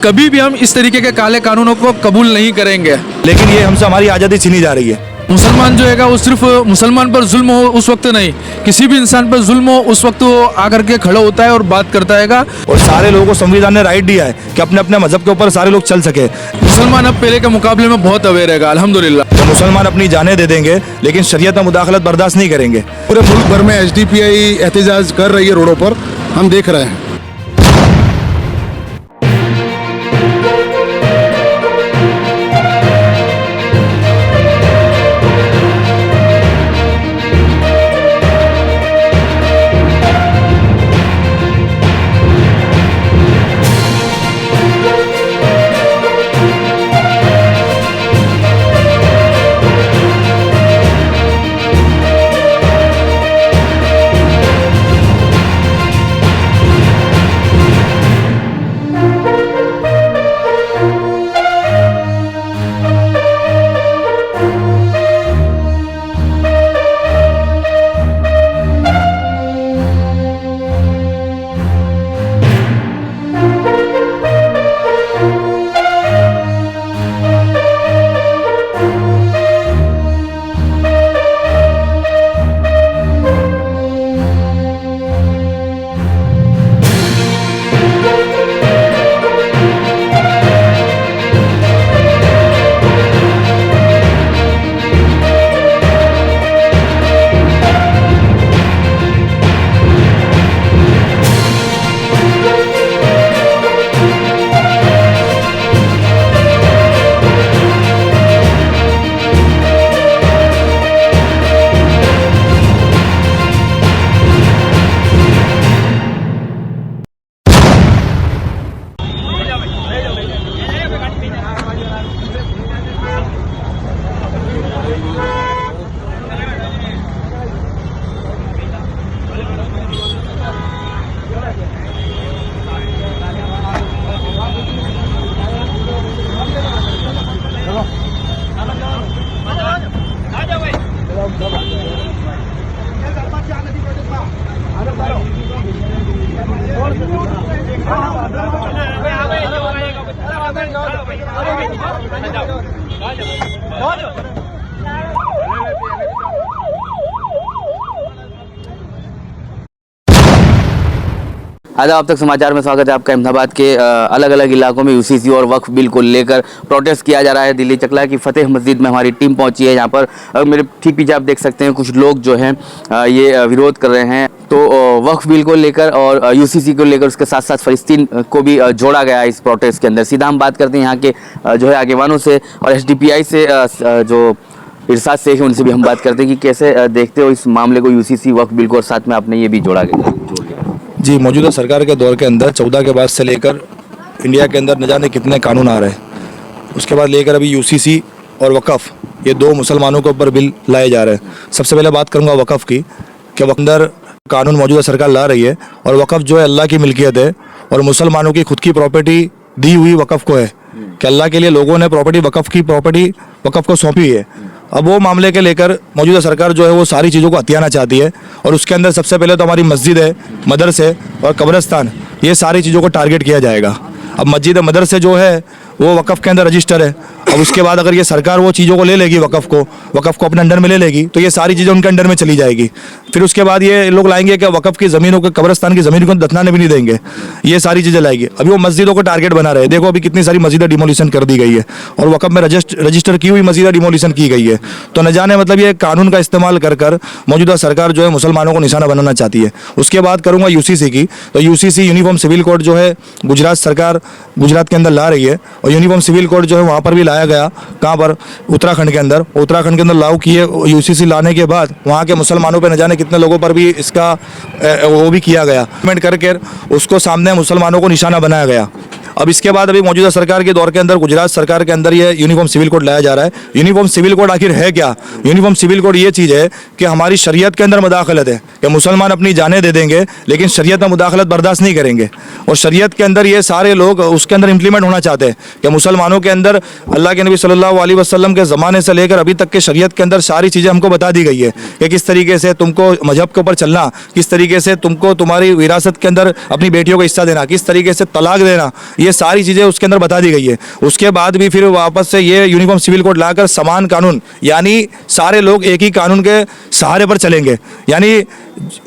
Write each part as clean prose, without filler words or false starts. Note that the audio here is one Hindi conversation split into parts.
कभी भी हम इस तरीके के काले कानूनों को कबूल नहीं करेंगे। लेकिन ये हमसे हमारी आज़ादी छीनी जा रही है। मुसलमान जो है वो सिर्फ मुसलमान पर जुल्म हो उस वक्त नहीं, किसी भी इंसान पर जुल्म हो उस वक्त वो आकर के खड़ा होता है और बात करता है। और सारे लोगों को संविधान ने राइट दिया है कि अपने अपने मजहब के ऊपर सारे लोग चल सके। मुसलमान अब पहले के मुकाबले में बहुत अवेयर है अल्हम्दुलिल्लाह। तो मुसलमान अपनी जानें दे देंगे लेकिन शरीयत में मुदाखलत बर्दाश्त नहीं करेंगे। पूरे मुल्क भर में SDPI एहतजाज कर रही है, रोडों पर हम देख रहे हैं। आदाब, अब तक समाचार में स्वागत है आपका। अहमदाबाद के अलग अलग इलाकों में UCC और वक्फ बिल को लेकर प्रोटेस्ट किया जा रहा है। दिल्ली चकला की फतेह मस्जिद में हमारी टीम पहुंची है। यहाँ पर मेरे ठीक पीछे आप देख सकते हैं कुछ लोग जो हैं ये विरोध कर रहे हैं। तो वक्फ बिल को लेकर और UCC को लेकर उसके साथ साथ फ़लस्तीन को भी जोड़ा गया है इस प्रोटेस्ट के अंदर। सीधा हम बात करते हैं यहाँ के जो है आगेवानों से और SDPI से जो इरशाद शेख है उनसे भी हम बात करते हैं कि कैसे देखते हो इस मामले को, UCC वक्फ बिल को, और साथ में आपने ये भी जोड़ा गया। जी, मौजूदा सरकार के दौर के अंदर 14 के बाद से लेकर इंडिया के अंदर न जाने कितने कानून आ रहे हैं। उसके बाद लेकर अभी UCC और वक़फ़, ये दो मुसलमानों के ऊपर बिल लाए जा रहे हैं। सबसे पहले बात करूंगा वक़फ़ की कि अंदर कानून मौजूदा सरकार ला रही है और वक़फ़ जो है अल्लाह की मिल्कियत है और मुसलमानों की खुद की प्रॉपर्टी दी हुई वक़फ़ को है कि अल्लाह के लिए लोगों ने प्रॉपर्टी वक़फ़ को सौंपी है। अब वो मामले के लेकर मौजूदा सरकार जो है वो सारी चीज़ों को हथियाना चाहती है और उसके अंदर सबसे पहले तो हमारी मस्जिद है, मदरसे और कब्रिस्तान, ये सारी चीज़ों को टारगेट किया जाएगा। अब मस्जिद मदरसे जो है वो वक़फ़ के अंदर रजिस्टर है। अब उसके बाद अगर ये सरकार वो चीज़ों को ले लेगी, वक़फ़ को अपने अंडर में ले लेगी, तो ये सारी चीज़ें उनके अंडर में चली जाएगी। फिर उसके बाद ये लोग लाएंगे कि वक़फ़ की ज़मीनों को, कब्रिस्तान की ज़मीन को दफनाने भी नहीं देंगे, ये सारी चीज़ें लाएगी। अभी वो मस्जिदों को टारगेट बना रहे हैं। देखो अभी कितनी सारी मस्जिदें डिमोलिशन कर दी गई है और वक़फ़ में रजिस्टर की हुई मस्जिदें डिमोलिशन की गई है। तो न जाने मतलब ये कानून का इस्तेमाल कर मौजूदा सरकार जो है मुसलमानों को निशाना बनाना चाहती है। उसके बाद करूँगा UCC की। तो UCC यूनिफॉर्म सिविल कोड जो है गुजरात सरकार गुजरात के अंदर ला रही है और यूनिफॉर्म सिविल कोड जो है वहाँ पर भी लाया गया। कहाँ पर? उत्तराखंड के अंदर लागू किए। UCC लाने के बाद वहाँ के मुसलमानों पे न जाने कितने लोगों पर भी इसका वो भी किया गया, कमेंट करके उसको सामने मुसलमानों को निशाना बनाया गया। अब इसके बाद अभी मौजूदा सरकार के दौर के अंदर गुजरात सरकार के अंदर ये यूनिफॉर्म सिविल कोड लाया जा रहा है। यूनिफॉर्म सिविल कोड आखिर है क्या? यूनिफॉर्म सिविल कोड ये चीज़ है कि हमारी शरीयत के अंदर मुदाखलत है कि मुसलमान अपनी जानें दे देंगे लेकिन शरीयत में मुदाखलत बर्दाश्त नहीं करेंगे। और शरीयत के अंदर ये सारे लोग उसके अंदर इम्प्लीमेंट होना चाहते हैं कि मुसलमानों के अंदर अल्लाह के नबी सल्लल्लाहु अलैहि वसल्लम के ज़माने से लेकर अभी तक के शरीयत के अंदर सारी चीज़ें हमको बता दी गई है कि किस तरीके से तुमको मजहब के ऊपर चलना, किस तरीके से तुमको तुम्हारी विरासत के अंदर अपनी बेटियों को हिस्सा देना, किस तरीके से तलाक देना, ये ये सारी चीज़ें उसके अंदर बता दी गई है। उसके बाद भी फिर वापस से ये यूनिफॉर्म सिविल कोड लाकर समान कानून, यानी सारे लोग एक ही कानून के सहारे पर चलेंगे, यानी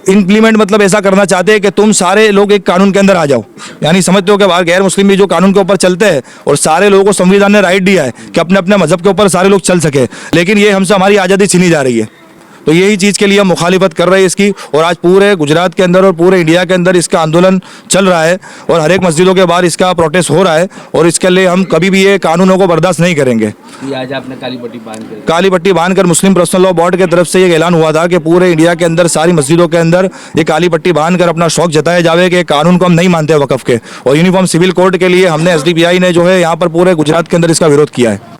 इम्प्लीमेंट मतलब ऐसा करना चाहते हैं कि तुम सारे लोग एक कानून के अंदर आ जाओ। यानी समझते हो कि बाहर गैर मुस्लिम भी जो कानून के ऊपर चलते हैं और सारे लोगों को संविधान ने राइट दिया है कि अपने अपने मजहब के ऊपर सारे लोग चल सके, लेकिन ये हमसे हमारी आज़ादी छीनी जा रही है। तो यही चीज़ के लिए हम मुखालिफत कर रहे हैं इसकी, और आज पूरे गुजरात के अंदर और पूरे इंडिया के अंदर इसका आंदोलन चल रहा है और हर एक मस्जिदों के बाहर इसका प्रोटेस्ट हो रहा है, और इसके लिए हम कभी भी ये कानूनों को बर्दाश्त नहीं करेंगे। आज आपने काली पट्टी बांधकर मुस्लिम पर्सनल लॉ बोर्ड की तरफ से ये ऐलान हुआ था कि पूरे इंडिया के अंदर सारी मस्जिदों के अंदर ये काली पट्टी बांधकर अपना शौक जताया जावे कि कानून को हम नहीं मानते वक़्फ के, और यूनिफॉर्म सिविल कोड के लिए हमने SDPI ने जो है यहाँ पर पूरे गुजरात के अंदर इसका विरोध किया है।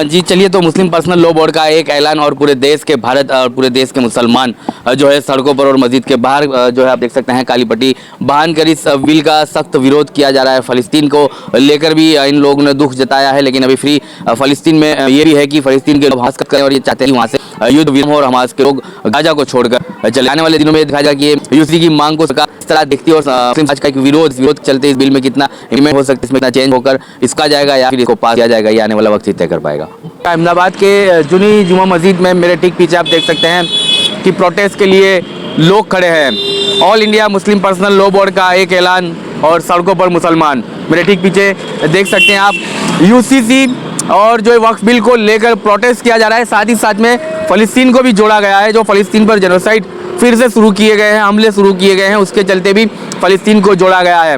जी चलिए, तो मुस्लिम पर्सनल लॉ बोर्ड का एक ऐलान और पूरे देश के भारत और पूरे देश के मुसलमान जो है सड़कों पर और मस्जिद के बाहर जो है आप देख सकते हैं काली पट्टी बांध कर इस बिल का सख्त विरोध किया जा रहा है। फ़लस्तीन को लेकर भी इन लोगों ने दुख जताया है, लेकिन अभी फ्री फ़लस्तीन में ये भी है कि फ़लस्तीन के लोग हंस करें और ये चाहते हैं वहाँ से युद्ध विराम और हमास के लोग गाजा को छोड़कर चले। आने वाले दिनों में देखा जाए कि यूसी की मांग को सरकार इस तरह देखती है और मुस्लिम समाज का एक विरोध चलते इस बिल में कितना इम्प्लीमेंट हो सकता है, इसमें कितना चेंज होकर इसका जाएगा या फिर इसको पास किया जाएगा, ये आने वाला वक्त ही तय कर पाएगा। अहमदाबाद के जुनी जुमा मस्जिद में मेरे ठीक पीछे आप देख सकते हैं कि प्रोटेस्ट के लिए लोग खड़े हैं। All India Muslim personal law board का एक ऐलान और सड़कों पर मुसलमान। मेरे ठीक पीछे देख सकते हैं आप यूसीसी और जो वक्फ बिल को लेकर प्रोटेस्ट किया जा रहा है, साथ ही साथ में फ़लस्तीन को भी जोड़ा गया है। जो फ़लस्तीन पर जेनोसाइड फिर से शुरू किए गए हैं, हमले शुरू किए गए हैं, उसके चलते भी फ़लस्तीन को जोड़ा गया है।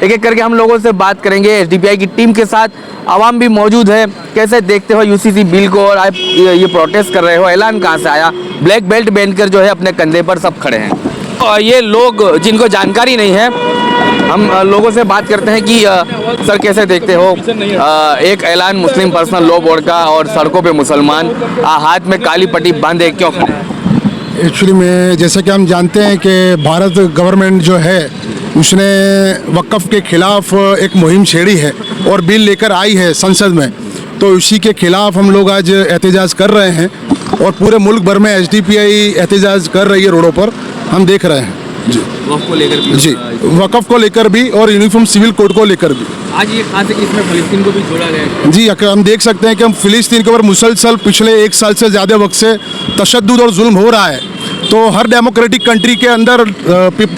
एक एक करके हम लोगों से बात करेंगे। SDPI की टीम के साथ आवाम भी मौजूद है। कैसे देखते हो यूसीसी बिल को और आप ये प्रोटेस्ट कर रहे हो, ऐलान कहाँ से आया? ब्लैक बेल्ट पहनकर जो है अपने कंधे पर सब खड़े हैं और ये लोग जिनको जानकारी नहीं है, हम लोगों से बात करते हैं कि सर कैसे देखते हो एक ऐलान मुस्लिम पर्सनल लॉ बोर्ड का और सड़कों पे मुसलमान हाथ में काली पट्टी बांधे क्यों खड़े हैं? एक्चुअली में जैसे कि हम जानते हैं कि भारत गवर्नमेंट जो है उसने वक़्फ़ के ख़िलाफ़ एक मुहिम छेड़ी है और बिल लेकर आई है संसद में, तो उसी के ख़िलाफ़ हम लोग आज एहतजाज कर रहे हैं और पूरे मुल्क भर में SDPI एहतजाज कर रही है रोडों पर, हम देख रहे हैं जी। वक्फ को लेकर भी जी, वक़्फ़ को लेकर भी और यूनिफॉर्म सिविल कोड को लेकर भी। आज ये खास है कि इसमें फ़लस्तीन को भी जोड़ा गया है। जी, हम देख सकते हैं कि हम फ़िलिस्तीन के ऊपर मुसलसल पिछले 1 साल से ज़्यादा वक्त से तशद्दुद और जुल्म हो रहा है, तो हर डेमोक्रेटिक कंट्री के अंदर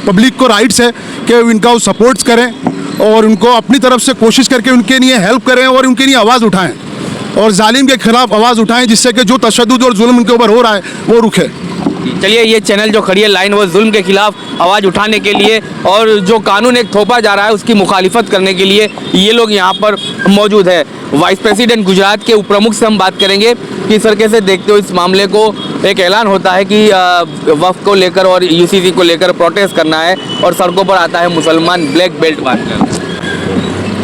पब्लिक को राइट्स है कि इनका सपोर्ट्स करें और उनको अपनी तरफ से कोशिश करके उनके लिए हेल्प करें और उनके लिए आवाज़ उठाएं और जालिम के खिलाफ आवाज़ उठाएं, जिससे कि जो तशद्दुद और जुल्म उनके ऊपर हो रहा है वो रुके। चलिए, ये चैनल जो खड़ी है लाइन वो जुल्म के खिलाफ आवाज़ उठाने के लिए और जो कानून एक थोपा जा रहा है उसकी मुखालिफत करने के लिए ये लोग यहाँ पर मौजूद है। वाइस प्रेसिडेंट गुजरात के उप प्रमुख से हम बात करेंगे कि सर कैसे देखते हो इस मामले को? एक ऐलान होता है कि वक्फ को लेकर और यूसीसी को लेकर प्रोटेस्ट करना है और सड़कों पर आता है मुसलमान ब्लैक बेल्ट बांधकर।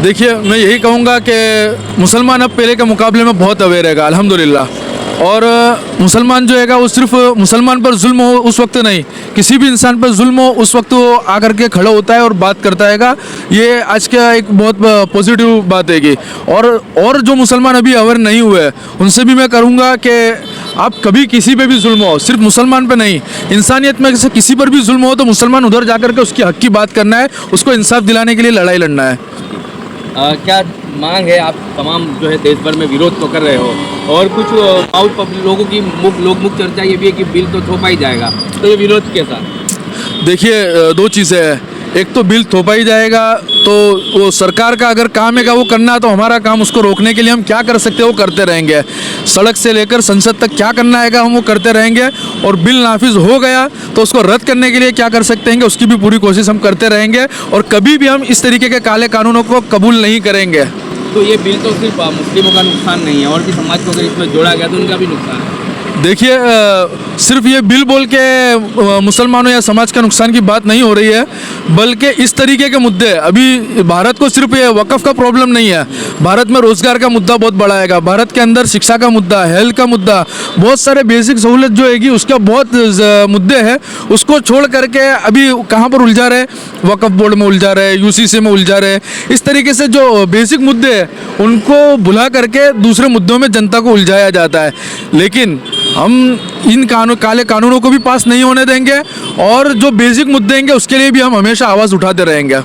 देखिए, मैं यही कहूँगा कि मुसलमान अब पहले के मुकाबले में बहुत अवेयर है अल्हम्दुलिल्लाह, और मुसलमान जो है वो सिर्फ मुसलमान पर जुल्म हो उस वक्त नहीं, किसी भी इंसान पर जुल्म हो उस वक्त वो आकर के खड़ा होता है और बात करता है। ये आज का एक बहुत पॉजिटिव बात है। और जो मुसलमान अभी अवेयर नहीं हुए उनसे भी मैं करूँगा कि आप कभी किसी पे भी जुल्म हो, सिर्फ मुसलमान पे नहीं, इंसानियत में से किसी पर भी जुल्म हो तो मुसलमान उधर जाकर के उसकी हक की बात करना है, उसको इंसाफ दिलाने के लिए लड़ाई लड़ना है। क्या मांग है? आप तमाम जो है देश भर में विरोध तो कर रहे हो और कुछ लोगों की मुख्य चर्चा ये भी है कि बिल तो थोपा ही जाएगा, तो ये विरोध कैसा? देखिए, 2 चीज़ें हैं। एक तो बिल थोपा ही जाएगा, तो वो सरकार का अगर काम है वो करना है तो हमारा काम उसको रोकने के लिए हम क्या कर सकते हैं वो करते रहेंगे। सड़क से लेकर संसद तक क्या करना है हम वो करते रहेंगे, और बिल नाफिज हो गया तो उसको रद्द करने के लिए क्या कर सकते हैं उसकी भी पूरी कोशिश हम करते रहेंगे, और कभी भी हम इस तरीके के काले कानूनों को कबूल नहीं करेंगे। तो ये बिल तो सिर्फ मुस्लिमों का नुकसान नहीं है, और भी समाज को अगर इसमें जोड़ा गया तो उनका भी नुकसान है। देखिए, सिर्फ ये बिल बोल के मुसलमानों या समाज का नुकसान की बात नहीं हो रही है, बल्कि इस तरीके के मुद्दे अभी भारत को सिर्फ ये वक़्फ़ का प्रॉब्लम नहीं है, भारत में रोज़गार का मुद्दा बहुत बड़ा है, भारत के अंदर शिक्षा का मुद्दा, हेल्थ का मुद्दा, बहुत सारे बेसिक सहूलत जो हैगी उसका बहुत मुद्दे हैं। उसको छोड़ करके अभी कहाँ पर उलझा रहे? वक़्फ़ बोर्ड में उलझा रहे, यूसीसी में उलझा रहे। इस तरीके से जो बेसिक मुद्दे हैं उनको भुला करके दूसरे मुद्दों में जनता को उलझाया जाता है। लेकिन हम इन काले कानूनों को भी पास नहीं होने देंगे, और जो बेसिक मुद्दे हैं उसके लिए भी हम हमेशा आवाज़ उठाते रहेंगे।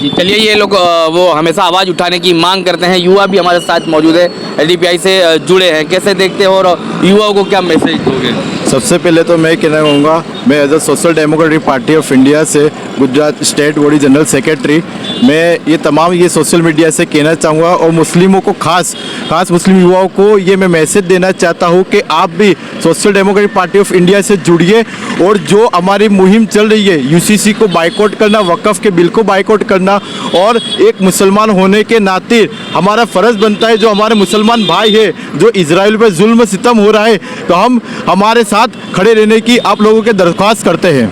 जी, चलिए ये लोग वो हमेशा आवाज़ उठाने की मांग करते हैं। युवा भी हमारे साथ मौजूद है, एलडीपीआई से जुड़े हैं। कैसे देखते हो और युवाओं को क्या मैसेज दोगे? सबसे पहले तो मैं कहना चाहूँगा, मैं as a social democratic party of India से Gujarat state body general secretary, मैं ये तमाम ये सोशल मीडिया से कहना चाहूँगा और मुस्लिमों को खास मुस्लिम युवाओं को ये मैं मैसेज देना चाहता हूँ कि आप भी social democratic party of India से जुड़िए और जो हमारी मुहिम चल रही है यूसीसी को बाइकआउट करना, वक़्फ़ के बिल को बाइकआउट करना, और एक मुसलमान होने के नाते हमारा फ़र्ज़ बनता है जो हमारे मुसलमान भाई है जो इजराइल पे जुल्म सितम हो रहा है तो हम हमारे साथ खड़े रहने की आप लोगों के दरख्वास्त करते हैं।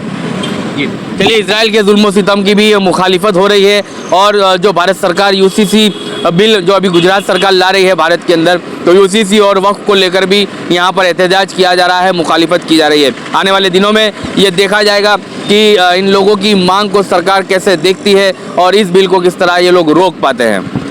चलिए, इजराइल के जुल्म सितम की भी मुखालिफत हो रही है और जो भारत सरकार यूसीसी बिल जो अभी गुजरात सरकार ला रही है भारत के अंदर, तो यूसीसी और वक्फ को लेकर भी यहाँ पर एहतजाज किया जा रहा है, मुखालिफत की जा रही है। आने वाले दिनों में ये देखा जाएगा कि इन लोगों की मांग को सरकार कैसे देखती है और इस बिल को किस तरह ये लोग रोक पाते हैं।